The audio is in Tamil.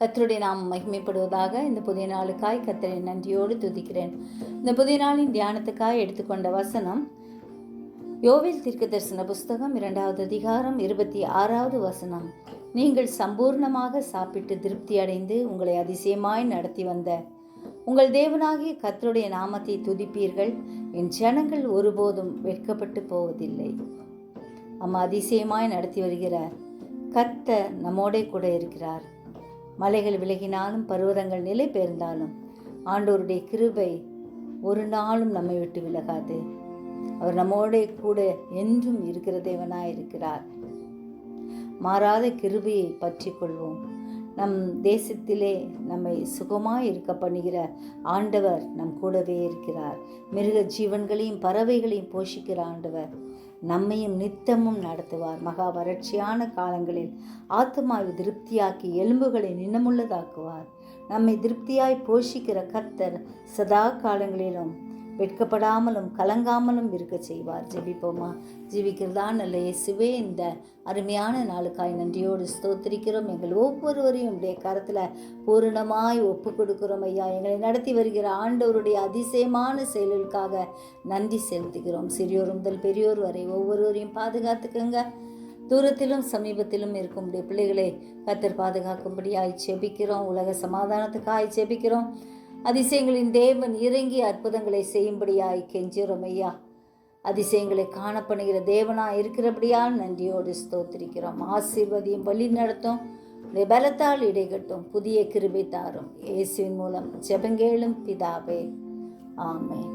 கர்த்தருடைய நாம் மகிமைப்படுவதாக. இந்த புதிய நாளுக்காய் கர்த்தரை நன்றியோடு துதிக்கிறேன். இந்த புதிய நாளின் தியானத்துக்காய் எடுத்துக்கொண்ட வசனம் யோவேல் தீர்க்கதரிசன புஸ்தகம் 2வது அதிகாரம் 26வது வசனம். நீங்கள் சம்பூர்ணமாக சாப்பிட்டு திருப்தி அடைந்து உங்களை அதிசயமாய் நடத்தி வந்த உங்கள் தேவனாகிய கர்த்தருடைய நாமத்தை துதிப்பீர்கள். என் ஜனங்கள் ஒருபோதும் வெட்கப்பட்டு போவதில்லை. அதிசயமாய் நடத்தி வருகிறார் கர்த்தர் நம்மோடே கூட இருக்கிறார். மலைகள் விலகினாலும் பர்வதங்கள் நிலை பெயர்ந்தாலும் ஆண்டவருடைய கிருபை ஒரு நாளும் நம்மை விட்டு விலகாது. அவர் நம்மோடே கூட என்றும் இருக்கிற தேவனாய் இருக்கிறார். மாறாத கிருபையை பற்றி கொள்வோம். நம் தேசத்திலே நம்மை சுகமாய் இருக்க பண்ணுகிற ஆண்டவர் நம் கூடவே இருக்கிறார். மிருக ஜீவன்களையும் பறவைகளையும் போஷிக்கிற ஆண்டவர் நம்மையும் நித்தமும் நடத்துவார். மகா வறட்சியான காலங்களில் ஆத்துமாவை திருப்தியாக்கி எலும்புகளை நினமுள்ளதாக்குவார். நம்மை திருப்தியாய் போஷிக்கிற கர்த்தர் சதா காலங்களிலும் வெட்கப்படாமலும் கலங்காமலும் இருக்க செய்வார். ஜெபிப்போமா. ஜீவிக்கிறதா நல்ல இயேசுவே, இந்த அருமையான நாளுக்காய் நன்றியோடு ஸ்தோத்திரிக்கிறோம். எங்கள் ஒவ்வொருவரையும் உடைய கரத்தில் பூரணமாய் ஒப்பு கொடுக்கிறோம் ஐயா. எங்களை நடத்தி வருகிற ஆண்டவருடைய அதிசயமான செயல்களுக்காக நன்றி செலுத்துகிறோம். சிறியோர் முதல் பெரியோர் வரை ஒவ்வொருவரையும் பாதுகாத்துக்கங்க. தூரத்திலும் சமீபத்திலும் இருக்கும் உடைய பிள்ளைகளை கர்த்தர் பாதுகாக்கும்படியாய் ஜெபிக்கிறோம். உலக சமாதானத்துக்காய் ஜெபிக்கிறோம். அதிசயங்களின் தேவன் இறங்கி அற்புதங்களை செய்யும்படியாய் கெஞ்சுறோம் ஐயா. அதிசயங்களை காணப்படுகிற தேவனாய் இருக்கிறபடியால் நன்றியோடு ஸ்தோத்திரிக்கிறோம். ஆசீர்வதியும் வழி நடத்தும், பலத்தால் இடைகட்டும், புதிய கிருபை தாரும். இயேசுவின் மூலம் ஜெபங்கேளும் பிதாவே, ஆமென்.